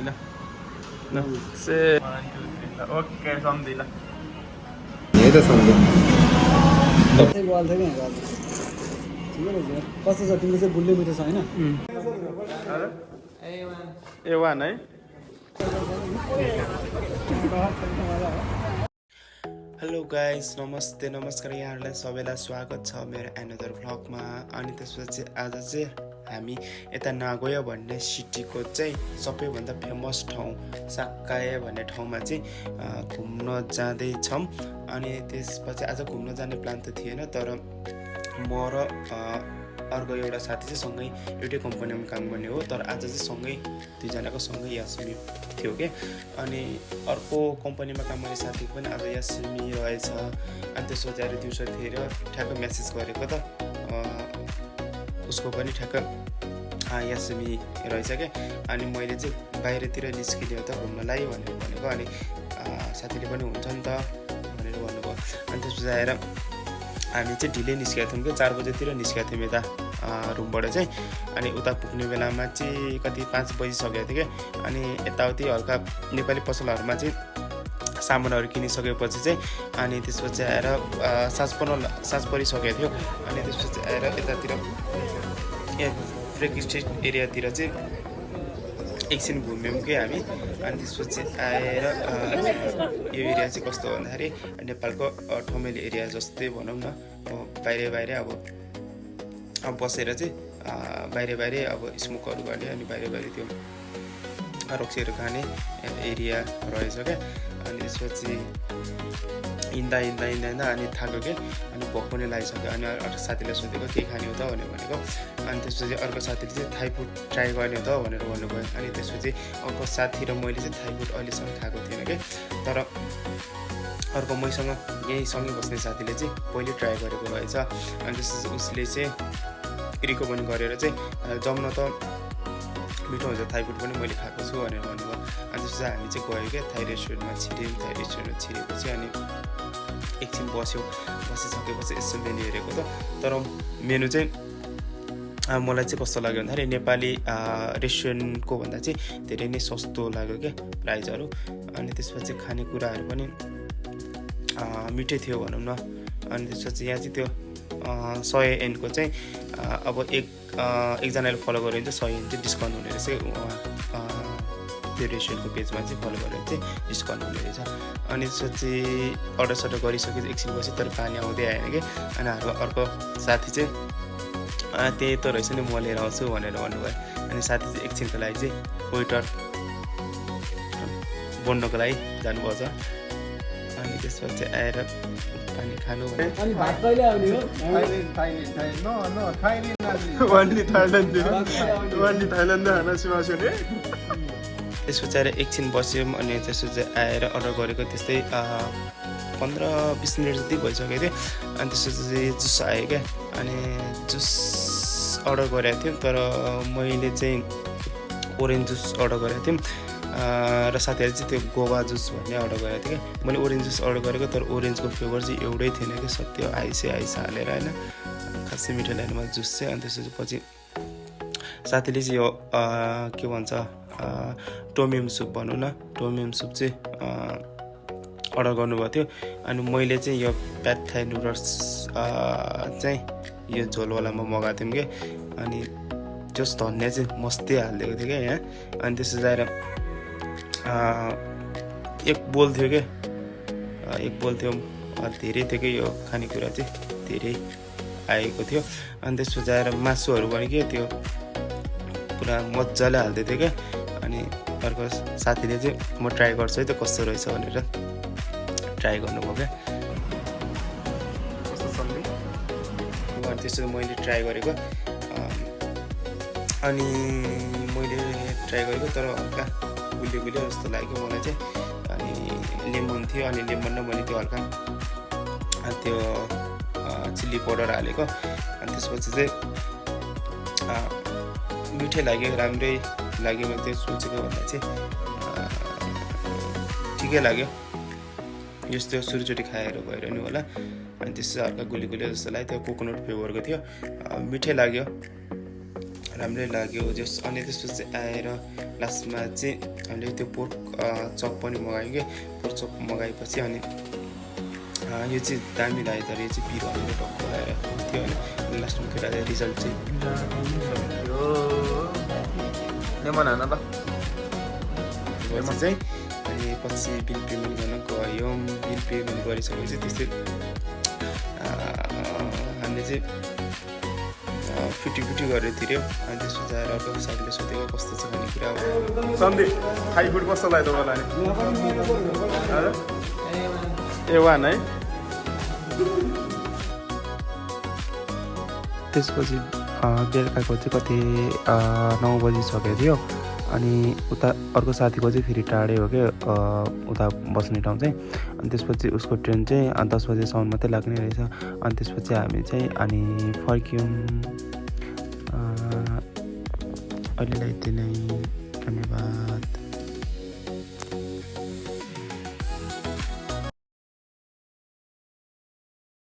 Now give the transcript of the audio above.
ल ल से 1 2 3 ल ओके सम्झि ल यही त सम्झ वाल थियो क्या ठिकै रहेछ कस्तो छ तिम्रो चाहिँ गुल्ले मिठो छ होइन A1 है हेलो गाइस नमस्ते नमस्कार यहाँहरूलाई सबैलाई स्वागत छ मेरो एनदर भ्लगमा अनि त्यसपछि आज चाहिँ हामी यता नागोया भन्ने सिटीको चाहिँ सबैभन्दा फेमस ठाउँ साकाया भन्ने ठाउँमा चाहिँ घुम्न जाँदैछौँ अनि त्यसपछि आज घुम्न जाने प्लान त थिएन तर म र अर्को एउटा साथी चाहिँ सँगै एउटै कम्पनीमा काम गर्ने हो तर आज चाहिँ सँगै दुईजनाको सँगै यासमी थियो क्या अनि अर्को कम्पनीमा काम गर्ने साथीको पनि आज यासमी रहेछ अनि त्यो सोचेर दिउँसो थिएर ठ्याक्क मेसेज गरेको त उसको पनि ठ्याक्क यासमी रहेछ क्या अनि मैले चाहिँ बाहिरतिर निस्किदियो त घुम्नलाई भनेर भनेको अनि साथीले पनि हुन्छ नि त भनेर भन्नुभयो अनि त्यसपछि आएर हामी चाहिँ ढिलै निस्केका थियौँ कि 4 बजेतिर निस्केका थियौँ यता रुमबाट चाहिँ अनि उता पुग्ने बेलामा चाहिँ कति 5 बजिसकेको थियो क्या अनि यताउति हल्का नेपाली पसलहरूमा चाहिँ सामानहरू किनिसकेपछि चाहिँ अनि त्यसपछि आएर साँझ परिसकेको थियो अनि त्यसपछि आएर यतातिर ब्रेक स्ट्रिट एरियातिर चाहिँ एकछिन घुम्यौँ कि हामी अनि त्यसपछि आएर यो एरिया चाहिँ कस्तो भन्दाखेरि नेपालको ठमेल एरिया जस्तै भनौँ न बाहिर अब बसेर चाहिँ बाहिर अब स्मोकहरू गर्ने अनि बाहिर त्यो रक्सीहरू खाने एरिया रहेछ क्या अनि त्यसपछि हिँड्दा अनि थाक्यो क्या अनि भोक पनि लागिसक्यो अनि अर्को साथीलाई सोधेको के खाने हो त भनेको अनि त्यसपछि अर्को साथीले चाहिँ थाई फुड ट्राई गर्ने हो त भनेर भन्नुभयो अनि त्यसपछि अर्को साथी र मैले चाहिँ थाई फुड अहिलेसम्म खाएको थिएन क्या तर अर्को मैसँग यहीँ सँगै बस्ने साथीले चाहिँ पहिले ट्राई गरेको रहेछ अनि त्यसपछि उसले चाहिँ रिकमेन्ड गरेर चाहिँ जम्न त मिठो हुन्छ थाई फुड पनि मैले खाएको छु भनेर भन्नुभयो अनि त्यसपछि हामी चाहिँ गयो क्या थाई रेस्टुरेन्टमा छिरेपछि अनि एकछिन बसिसकेपछि यसो मेन्यु हेरेको त तर मेनु चाहिँ मलाई चाहिँ कस्तो लाग्यो भन्दाखेरि नेपाली रेस्टुरेन्टको भन्दा चाहिँ धेरै नै सस्तो लाग्यो क्या प्राइजहरू अनि त्यसपछि खानेकुराहरू पनि मिठै थियो भनौँ न अनि त्यसपछि यहाँ चाहिँ त्यो 100 एनको चाहिँ अब एकजनाले फलो गऱ्यो भने चाहिँ 100 एन चाहिँ डिस्काउन्ट हुने रहेछ त्यो रेस्टुरेन्टको पेजमा चाहिँ फलो गरेर चाहिँ डिस्काउन्ट हुने रहेछ अनि त्यसपछि अर्डर गरिसकेपछि एकछिन पछि तर पानी आउँदै आएन कि अनि हाम्रो अर्को साथी चाहिँ त्यही त रहेछ नि म लिएर आउँछु भनेर भन्नुभयो अनि साथी चाहिँ एकछिनको लागि चाहिँ वेटर बन्नको लागि जानुपर्छ अनि त्यसपछि आएर पानी खानु अनि भात कहिले आउने हो त्यसपछि आएर एकछिन बस्यौँ अनि त्यसपछि आएर अर्डर गरेको त्यस्तै 15-20 मिनट जति भइसकेको थियो अनि त्यसपछि जुस आयो क्या अनि जुस अर्डर गरेको थियौँ तर मैले चाहिँ ओरेन्ज जुस अर्डर गरेको थियौँ र साथीहरूले चाहिँ त्यो गोवा जुस भन्ने अर्डर गरेको थियो क्या मैले ओरेन्ज जुस अर्डर गरेको तर ओरेन्जको फ्लेभर चाहिँ एउटै थिएन कि सत्य आइस हालेर होइन खासै मिठो लागेन मलाई जुस चाहिँ अनि त्यसपछि पछि साथीले चाहिँ यो के भन्छ टोमियम सुप भनौँ न टोमियम सुप चाहिँ अर्डर गर्नुभएको थियो अनि मैले चाहिँ यो प्याड थाई नुडल्स चाहिँ यो झोलवालामा मगाएको थियौँ कि अनि जस धनिया चाहिँ मस्तै हालिदिएको थियो क्या यहाँ अनि त्यसपछि आएर एक बोल थियो क्या एक बोल थियो धेरै थियो कि यो खानेकुरा चाहिँ धेरै आएको थियो अनि त्यसपछि आएर मासुहरू पनि के त्यो पुरा मजाले हाल्दै थियो क्या अनि अर्को साथीले चाहिँ म ट्राई गर्छु है त कस्तो रहेछ भनेर ट्राई गर्नुभयो क्या कस्तो सन्डे अनि त्यसपछि मैले ट्राई गरेको अनि मैले ट्राई गरेको तर हल्का गुलियो जस्तो लाग्यो मलाई चाहिँ अनि लेमन थियो अनि लेमन र मैले त्यो हल्का त्यो चिल्ली पाउडर हालेको अनि त्यसपछि चाहिँ मिठै लाग्यो राम्रै लाग्यो मैले त्यो सोचेको भन्दा चाहिँ ठिकै लाग्यो यस्तो सुरुचोटि खाएर भएर नि होला अनि त्यसपछि हल्का गुलियो जस्तो लाग्यो त्यो कोकोनट फ्लेभरको थियो मिठै लाग्यो राम्रै लाग्यो जस अनि त्यसपछि आएर लास्टमा चाहिँ हामीले त्यो पोर्क चप पनि मगायौँ कि पोर्क चप मगाएपछि अनि यो चाहिँ दामी लाग्यो तर यो चाहिँ पिरो हामीले टक्क लगाएर थियो होइन लास्टमा केटाले रिजल्ट चाहिँ चाहिँ अनि पछि बिल पेमेन्ट गर्न गयौँ बिल पेमेन्ट गरिसकेपछि त्यस्तै हामीले चाहिँ फिटी गरेर तिर्यो अनि त्यसपछि आएर अर्को साथीले सोधेको कस्तो छ भन्ने कुरा सन्दीप थाई फुड कस्तो लाग्यो तपाईँलाई A1 है त्यसपछि बेलुकाको चाहिँ कति 9 बजिसकेको थियो अनि उता अर्को साथीको चाहिँ फेरि टाढै हो क्या उता बस्ने ठाउँ चाहिँ अनि त्यसपछि उसको ट्रेन चाहिँ 10 बजेसम्म मात्रै लाग्ने रहेछ अनि त्यसपछि हामी चाहिँ अनि फर्क्यौँ अहिलेलाई यति नै धन्यवाद।